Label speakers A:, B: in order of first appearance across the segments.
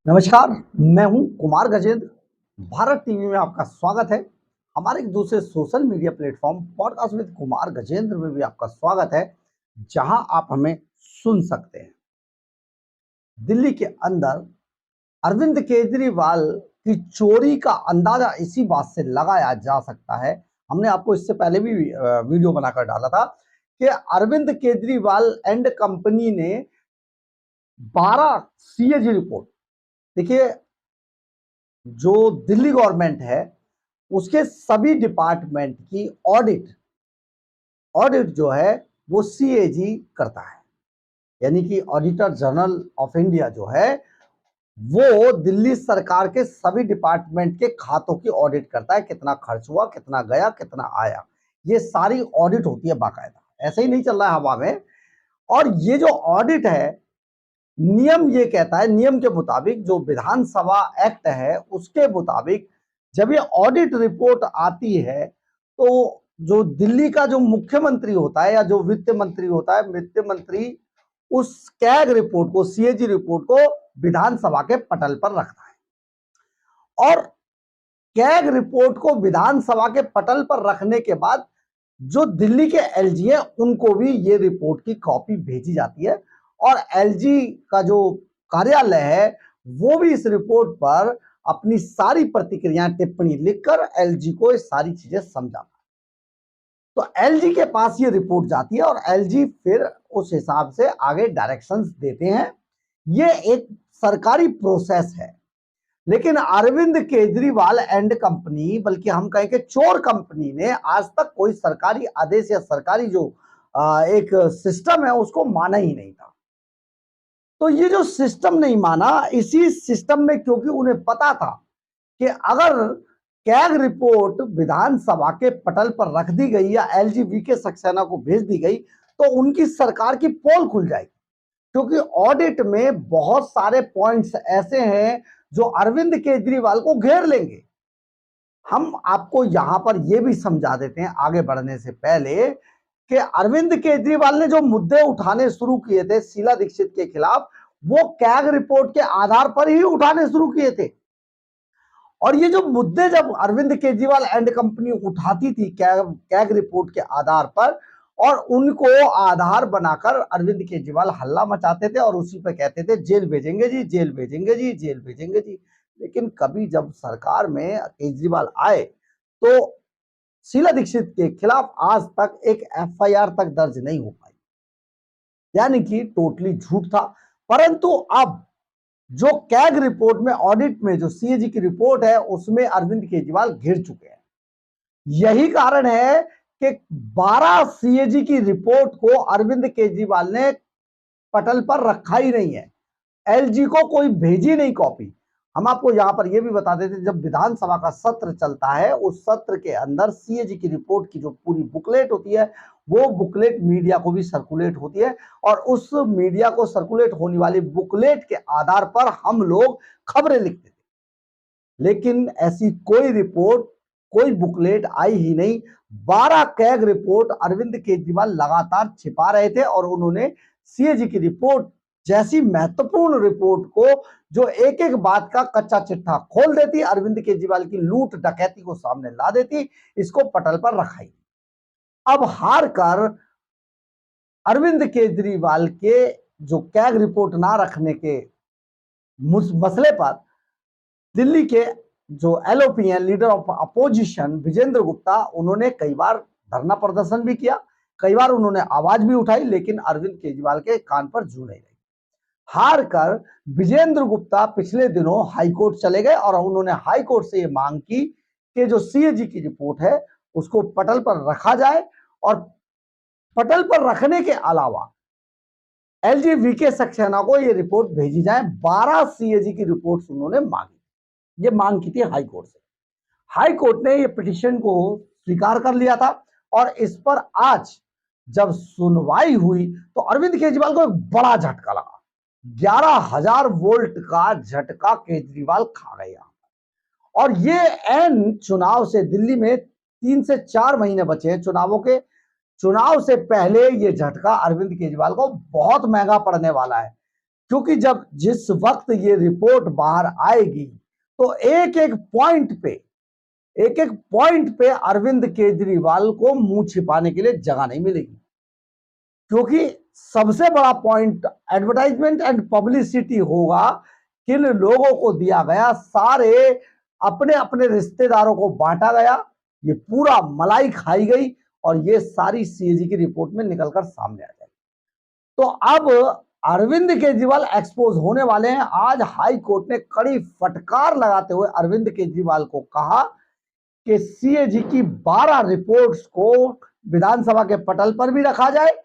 A: नमस्कार, मैं हूं कुमार गजेंद्र। भारत टीवी में आपका स्वागत है। हमारे एक दूसरे social media platform podcast with Kumar Gajendra में भी आपका स्वागत है, जहां आप हमें सुन सकते हैं। दिल्ली के अंदर अरविंद केजरीवाल की चोरी का अंदाजा इसी बात से लगाया जा सकता है। हमने आपको इससे पहले भी वीडियो बनाकर डाला था कि अरविंद केजरीवाल एंड कंपनी ने 12 सीएजी रिपोर्ट, देखिए, जो दिल्ली गवर्नमेंट है उसके सभी डिपार्टमेंट की ऑडिट ऑडिट जो है वो सीएजी करता है। यानी कि ऑडिटर जनरल ऑफ इंडिया जो है वो दिल्ली सरकार के सभी डिपार्टमेंट के खातों की ऑडिट करता है। कितना खर्च हुआ, कितना गया, कितना आया, ये सारी ऑडिट होती है बाकायदा। ऐसे ही नहीं चल रहा है हवा में। और ये जो ऑडिट है, नियम ये कहता है, नियम के मुताबिक जो विधानसभा एक्ट है उसके मुताबिक जब ये ऑडिट रिपोर्ट आती है तो जो दिल्ली का जो मुख्यमंत्री होता है या जो वित्त मंत्री होता है, वित्त मंत्री उस कैग रिपोर्ट को, सीएजी रिपोर्ट को विधानसभा के पटल पर रखता है। और कैग रिपोर्ट को विधानसभा के पटल पर रखने के बाद जो दिल्ली के एलजी है उनको भी ये रिपोर्ट की कॉपी भेजी जाती है। और एलजी का जो कार्यालय है वो भी इस रिपोर्ट पर अपनी सारी प्रतिक्रियाएं, टिप्पणी लिखकर एलजी को ये सारी चीजें समझाता है। तो एलजी के पास ये रिपोर्ट जाती है और एलजी फिर उस हिसाब से आगे डायरेक्शंस देते हैं। ये एक सरकारी प्रोसेस है। लेकिन अरविंद केजरीवाल एंड कंपनी, बल्कि हम कहें कि चोर कंपनी ने आज तक कोई सरकारी आदेश या सरकारी जो एक सिस्टम है उसको माना ही नहीं था। तो ये जो सिस्टम नहीं माना, इसी सिस्टम में क्योंकि उन्हें पता था कि अगर कैग रिपोर्ट विधानसभा के पटल पर रख दी गई या एलजी के सक्सेना को भेज दी गई तो उनकी सरकार की पोल खुल जाएगी। क्योंकि ऑडिट में बहुत सारे पॉइंट्स ऐसे हैं जो अरविंद केजरीवाल को घेर लेंगे। हम आपको यहां पर यह भी समझा देते हैं आगे बढ़ने से पहले कि अरविंद केजरीवाल ने जो मुद्दे उठाने शुरू किए थे शीला दीक्षित के खिलाफ, वो कैग रिपोर्ट के आधार पर ही उठाने शुरू किए थे। और ये जो मुद्दे जब अरविंद केजरीवाल एंड कंपनी उठाती थी कैग रिपोर्ट के आधार पर, और उनको आधार बनाकर अरविंद केजरीवाल हल्ला मचाते थे और उसी पे कहते थे जेल भेजेंगे जी, जेल भेजेंगे जी, जेल भेजेंगे जी। लेकिन कभी जब सरकार में केजरीवाल आए तो शीला दीक्षित के खिलाफ आज तक एक एफआईआर तक दर्ज नहीं हो पाई। यानी कि टोटली झूठ था। परंतु अब जो कैग रिपोर्ट में, ऑडिट में जो सीएजी की रिपोर्ट है उसमें अरविंद केजरीवाल घिर चुके हैं। यही कारण है कि 12 सीएजी की रिपोर्ट को अरविंद केजरीवाल ने पटल पर रखा ही नहीं है, एलजी को कोई भेजी नहीं कॉपी। हम आपको यहां पर यह भी बता देते, जब विधानसभा का सत्र चलता है उस सत्र के अंदर सीएजी की रिपोर्ट की जो पूरी बुकलेट होती है वो बुकलेट मीडिया को भी सर्कुलेट होती है। और उस मीडिया को सर्कुलेट होने वाली बुकलेट के आधार पर हम लोग खबरें लिखते थे। लेकिन ऐसी कोई रिपोर्ट, कोई बुकलेट आई ही नहीं। 12 कैग रिपोर्ट अरविंद केजरीवाल लगातार छिपा रहे थे और उन्होंने सीएजी की रिपोर्ट जैसी महत्वपूर्ण रिपोर्ट को, जो एक एक बात का कच्चा चिट्ठा खोल देती, अरविंद केजरीवाल की लूट डकैती को सामने ला देती, इसको पटल पर रखाई। अब हार कर अरविंद केजरीवाल के जो कैग रिपोर्ट ना रखने के मसले पर दिल्ली के जो एलओपी हैं, leader of opposition Vijender Gupta, उन्होंने कई बार धरना प्रदर्शन भी किया, कई बार उन्होंने आवाज भी उठाई, लेकिन अरविंद केजरीवाल के कान पर जू नहीं रही। हार कर विजेंद्र गुप्ता पिछले दिनों हाईकोर्ट चले गए और उन्होंने हाईकोर्ट से यह मांग की कि जो सीएजी की रिपोर्ट है उसको पटल पर रखा जाए और पटल पर रखने के अलावा एलजी के सक्सेना को यह रिपोर्ट भेजी जाए। 12 सीएजी की रिपोर्ट उन्होंने मांगी, ये मांग की थी हाईकोर्ट से। हाईकोर्ट ने ये पिटीशन को स्वीकार कर लिया था और इस पर आज जब सुनवाई हुई तो अरविंद केजरीवाल को एक बड़ा झटका लगा। 11,000 वोल्ट का झटका केजरीवाल खा गया। और ये एन चुनाव से, दिल्ली में 3 से 4 महीने बचे हैं चुनावों के, चुनाव से पहले ये झटका अरविंद केजरीवाल को बहुत महंगा पड़ने वाला है। क्योंकि जब जिस वक्त ये रिपोर्ट बाहर आएगी तो एक एक पॉइंट पे अरविंद केजरीवाल को मुंह छिपाने के लिए जगह नहीं मिलेगी, क्योंकि सबसे बड़ा पॉइंट एडवर्टाइजमेंट एंड पब्लिसिटी होगा। किन लोगों को दिया गया, सारे अपने अपने रिश्तेदारों को बांटा गया, ये पूरा मलाई खाई गई और ये सारी सीएजी की रिपोर्ट में निकलकर सामने आ जाएगी। तो अब अरविंद केजरीवाल एक्सपोज होने वाले हैं। आज हाई कोर्ट ने कड़ी फटकार लगाते हुए अरविंद केजरीवाल को कहा कि सीएजी की 12 रिपोर्ट्स को विधानसभा के पटल पर भी रखा जाए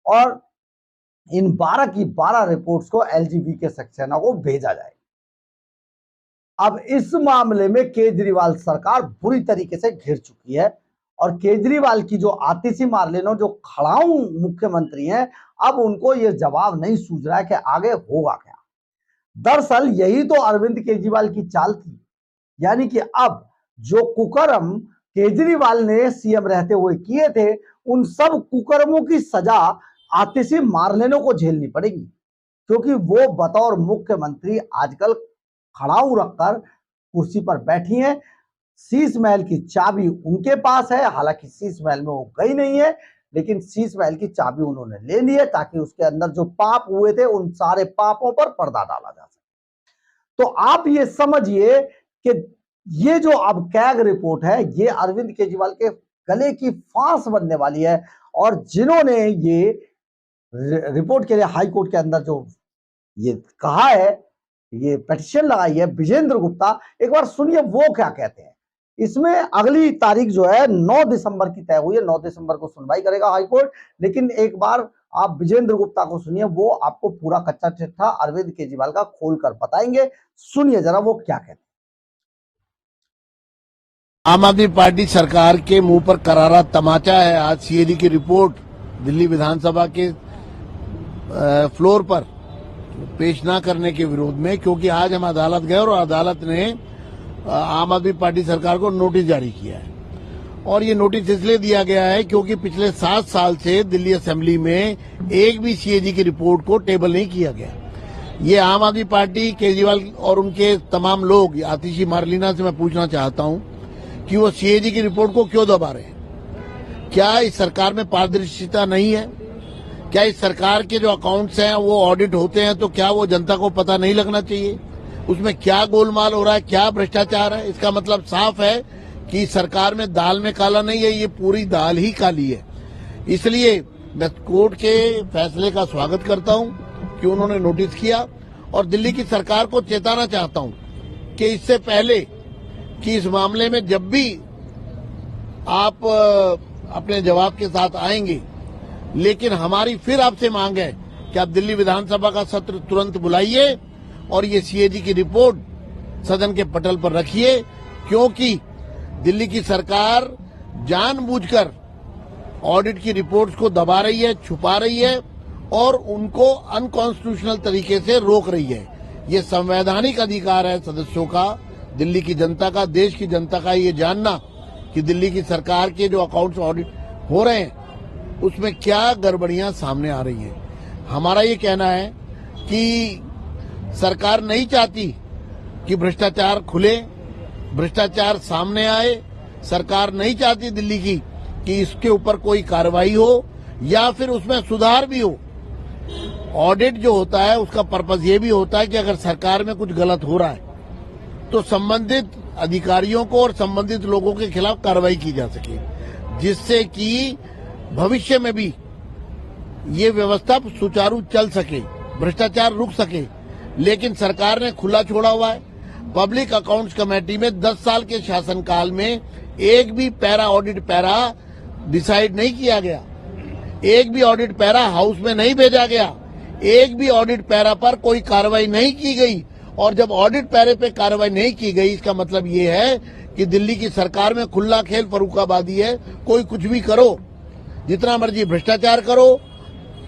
A: और इन 12 की 12 रिपोर्ट्स को एलजीबी के सक्सेना को भेजा जाए। अब इस मामले में केजरीवाल सरकार बुरी तरीके से घिर चुकी है और केजरीवाल की जो आतिशी मार्लेनो, जो खड़ाऊ मुख्यमंत्री हैं, अब उनको यह जवाब नहीं सूझ रहा है कि आगे होगा क्या। दरअसल यही तो अरविंद केजरीवाल की चाल थी, यानी कि अब जो कुकर्म केजरीवाल ने सीएम रहते हुए किए थे, उन सब कुकर्मों की सजा आतिशी मार्लेनो को झेलनी पड़ेगी, क्योंकि वो बतौर मुख्यमंत्री आजकल खड़ाऊ रखकर कुर्सी पर बैठी हैं। शीश महल की चाबी उनके पास है, हालांकि शीश महल में वो गई नहीं है, लेकिन शीश महल की चाबी उन्होंने ले ली है ताकि उसके अंदर जो पाप हुए थे उन सारे पापों पर पर्दा डाला जा सके। तो आप ये समझिए कि ये जो अब कैग रिपोर्ट है, ये अरविंद केजरीवाल के गले की फांस बनने वाली है। और जिन्होंने ये रिपोर्ट के लिए हाई कोर्ट के अंदर जो ये कहा है, ये पिटीशन लगाई है, विजेंद्र गुप्ता, एक बार सुनिए वो क्या कहते हैं। इसमें अगली तारीख जो है 9 दिसंबर की तय हुई है, 9 दिसंबर को सुनवाई करेगा हाई कोर्ट। लेकिन एक बार आप विजेंद्र गुप्ता को सुनिए, वो आपको पूरा कच्चा चिट्ठा अरविंद केजरीवाल का खोलकर बताएंगे। सुनिए जरा वो क्या कहते हैं।
B: आम आदमी पार्टी सरकार के मुंह पर करारा तमाचा है आज सीएजी की रिपोर्ट दिल्ली विधानसभा के फ्लोर पर पेश न करने के विरोध में, क्योंकि आज हम अदालत गए और अदालत ने आम आदमी पार्टी सरकार को नोटिस जारी किया है। और ये नोटिस इसलिए दिया गया है क्योंकि पिछले 7 साल से दिल्ली असेंबली में एक भी सीएजी की रिपोर्ट को टेबल नहीं किया गया। ये आम आदमी पार्टी, केजरीवाल और उनके तमाम लोग, आतिशी मार्लेना से मैं पूछना चाहता हूं कि वो सीएजी की रिपोर्ट को क्यों दबा रहे हैं। क्या इस सरकार में पारदर्शिता नहीं है? क्या इस सरकार के जो अकाउंट्स हैं वो ऑडिट होते हैं तो क्या वो जनता को पता नहीं लगना चाहिए उसमें क्या गोलमाल हो रहा है, क्या भ्रष्टाचार है? इसका मतलब साफ है कि सरकार में दाल में काला नहीं है, ये पूरी दाल ही काली है। इसलिए मैं कोर्ट के फैसले का स्वागत करता हूं कि उन्होंने नोटिस किया और दिल्ली की सरकार को चेताना चाहता हूं कि इससे पहले कि इस मामले में जब भी आप अपने जवाब के साथ आएंगे, लेकिन हमारी फिर आपसे मांग है कि आप दिल्ली विधानसभा का सत्र तुरंत बुलाइए और ये सीएजी की रिपोर्ट सदन के पटल पर रखिए, क्योंकि दिल्ली की सरकार जानबूझकर ऑडिट की रिपोर्ट्स को दबा रही है, छुपा रही है और उनको अनकॉन्स्टिट्यूशनल तरीके से रोक रही है। ये संवैधानिक अधिकार है सदस्यों का, दिल्ली की जनता का, देश की जनता का ये जानना कि दिल्ली की सरकार के जो अकाउंट्स ऑडिट हो रहे हैं उसमें क्या गड़बड़ियां सामने आ रही है। हमारा ये कहना है कि सरकार नहीं चाहती कि भ्रष्टाचार खुले, भ्रष्टाचार सामने आए। सरकार नहीं चाहती दिल्ली की कि इसके ऊपर कोई कार्रवाई हो या फिर उसमें सुधार भी हो। ऑडिट जो होता है उसका पर्पस ये भी होता है कि अगर सरकार में कुछ गलत हो रहा है तो संबंधित अधिकारियों को और संबंधित लोगों के खिलाफ कार्रवाई की जा सके, जिससे कि भविष्य में भी ये व्यवस्था सुचारू चल सके, भ्रष्टाचार रुक सके। लेकिन सरकार ने खुला छोड़ा हुआ है। पब्लिक अकाउंट्स कमेटी में 10 साल के शासनकाल में एक भी पैरा ऑडिट पैरा डिसाइड नहीं किया गया, एक भी ऑडिट पैरा हाउस में नहीं भेजा गया, एक भी ऑडिट पैरा पर कोई कार्रवाई नहीं की गई। और जब ऑडिट पैरे पे कार्रवाई नहीं की गई, इसका मतलब ये है कि दिल्ली की सरकार में खुला खेल फर्रुखाबादी है। कोई कुछ भी करो, जितना मर्जी भ्रष्टाचार करो,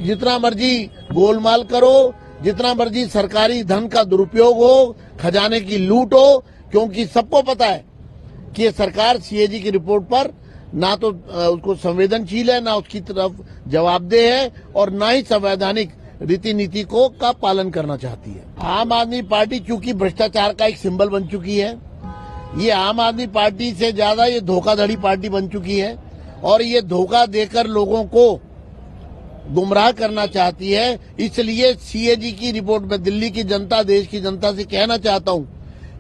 B: जितना मर्जी गोलमाल करो, जितना मर्जी सरकारी धन का दुरुपयोग हो, खजाने की लूट हो, क्योंकि सबको पता है कि ये सरकार सीएजी की रिपोर्ट पर ना तो उसको संवेदनशील है, ना उसकी तरफ जवाबदेह है और ना ही संवैधानिक रीति नीति को का पालन करना चाहती है। आम आदमी पार्टी चूंकि भ्रष्टाचार का एक सिंबल बन चुकी है, ये आम आदमी पार्टी से ज्यादा ये धोखाधड़ी पार्टी बन चुकी है और ये धोखा देकर लोगों को गुमराह करना चाहती है। इसलिए सीएजी की रिपोर्ट में दिल्ली की जनता, देश की जनता से कहना चाहता हूं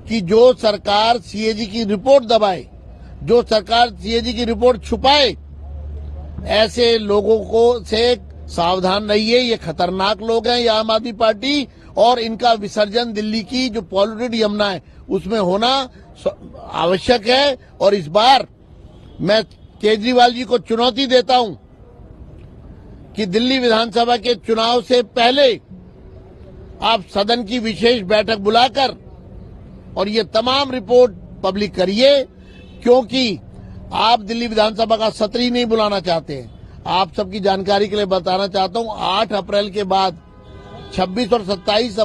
B: कि जो सरकार सीएजी की रिपोर्ट दबाए, जो सरकार सीएजी की रिपोर्ट छुपाए, ऐसे लोगों को से सावधान रहिए। ये खतरनाक लोग हैं, ये आम आदमी पार्टी, और इनका विसर्जन दिल्ली की जो पॉल्यूटेड यमुना है उसमें होना आवश्यक है। और इस बार मैं केजरीवाल जी को चुनौती देता हूं कि दिल्ली विधानसभा के चुनाव से पहले आप सदन की विशेष बैठक बुलाकर और ये तमाम रिपोर्ट पब्लिक करिए, क्योंकि आप दिल्ली विधानसभा का सत्र ही नहीं बुलाना चाहते हैं। आप सबकी जानकारी के लिए बताना चाहता हूं, 8 अप्रैल के बाद 26 और 27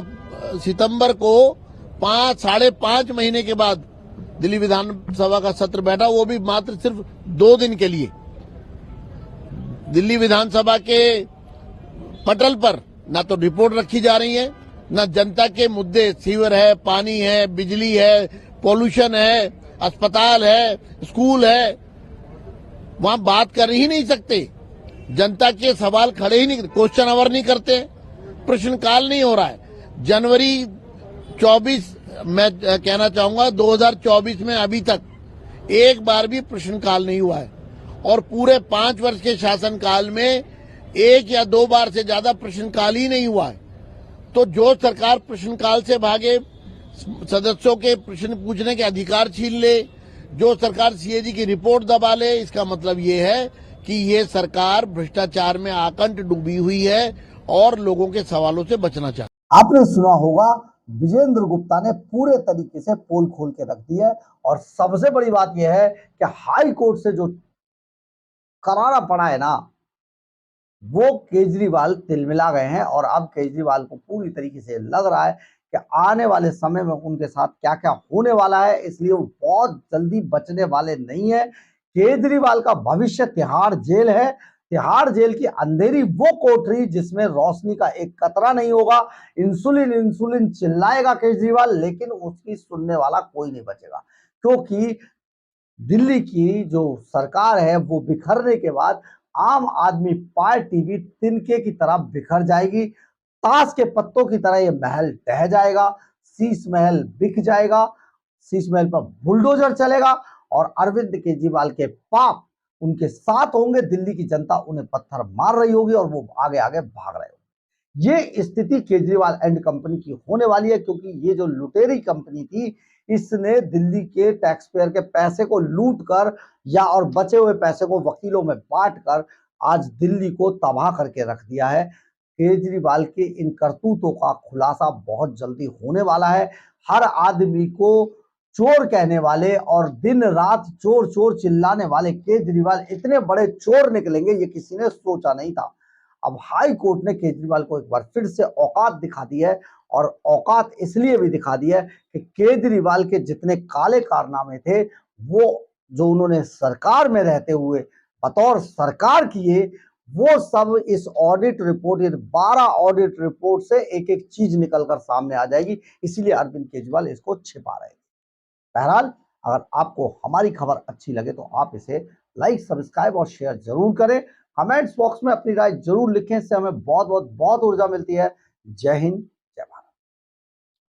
B: सितंबर को 5.5 महीने के बाद दिल्ली विधानसभा का सत्र बैठा, वो भी मात्र सिर्फ 2 दिन के लिए। दिल्ली विधानसभा के पटल पर ना तो रिपोर्ट रखी जा रही है, ना जनता के मुद्दे, सीवर है, पानी है, बिजली है, पॉल्यूशन है, अस्पताल है, स्कूल है, वहां बात कर ही नहीं सकते। जनता के सवाल खड़े ही नहीं, क्वेश्चन आवर नहीं करते, प्रश्नकाल नहीं हो रहा है। जनवरी 24 मैं कहना चाहूंगा 2024 में अभी तक एक बार भी प्रश्नकाल नहीं हुआ है और पूरे 5 वर्ष के शासनकाल में 1 या 2 बार से ज्यादा प्रश्नकाल ही नहीं हुआ है। तो जो सरकार प्रश्नकाल से भागे, सदस्यों के प्रश्न पूछने के अधिकार छीन ले, जो सरकार सीएजी की रिपोर्ट दबा ले, इसका मतलब ये है कि ये सरकार भ्रष्टाचार में आकंठ डूबी हुई है और लोगों के सवालों से बचना चाहती है।
A: आपने सुना होगा, विजेंद्र गुप्ता ने पूरे तरीके से पोल खोल के रख दी है। और सबसे बड़ी बात यह है कि हाई कोर्ट से जो करारा पड़ा है ना, वो केजरीवाल तिलमिला गए हैं। और अब केजरीवाल को पूरी तरीके से लग रहा है कि आने वाले समय में उनके साथ क्या क्या होने वाला है, इसलिए वो बहुत जल्दी बचने वाले नहीं है। केजरीवाल का भविष्य तिहाड़ जेल है। तिहाड़ जेल की अंधेरी वो कोठरी जिसमें रोशनी का एक कतरा नहीं होगा। इंसुलिन इंसुलिन चिल्लाएगा केजरीवाल, लेकिन उसकी सुनने वाला कोई नहीं बचेगा, क्योंकि दिल्ली की जो सरकार है वो बिखरने के बाद आम आदमी पार्टी भी तिनके की तरह बिखर जाएगी। ताश के पत्तों की तरह ये महल ढह जाएगा, शीश महल बिक जाएगा, शीश महल पर बुलडोजर चलेगा और अरविंद केजरीवाल के पाप उनके साथ होंगे। दिल्ली की जनता उन्हें पत्थर मार रही होगी और वो आगे आगे भाग रहे होंगे। ये स्थिति केजरीवाल एंड कंपनी की होने वाली है, क्योंकि ये जो लुटेरी कंपनी थी, इसने दिल्ली के टैक्स पेयर के पैसे को लूट कर या और बचे हुए पैसे को वकीलों में बांट कर आज दिल्ली को तबाह करके रख दिया है। केजरीवाल के इन करतूतों का खुलासा बहुत जल्दी होने वाला है। हर आदमी को चोर कहने वाले और दिन रात चोर चोर चिल्लाने वाले केजरीवाल इतने बड़े चोर निकलेंगे, ये किसी ने सोचा नहीं था। अब हाई कोर्ट ने केजरीवाल को एक बार फिर से औकात दिखा दी है, और औकात इसलिए भी दिखा दी है कि केजरीवाल के जितने काले कारनामे थे, वो जो उन्होंने सरकार में रहते हुए बतौर सरकार किए, वो सब इस ऑडिट रिपोर्ट, 12 ऑडिट रिपोर्ट से एक एक चीज निकलकर सामने आ जाएगी। इसीलिए अरविंद केजरीवाल इसको छिपा रहे थे। बहरहाल, अगर आपको हमारी खबर अच्छी लगे तो आप इसे लाइक, सब्सक्राइब और शेयर जरूर करें। कमेंट्स बॉक्स में अपनी राय जरूर लिखें, इससे हमें बहुत ऊर्जा मिलती है। जय हिंद,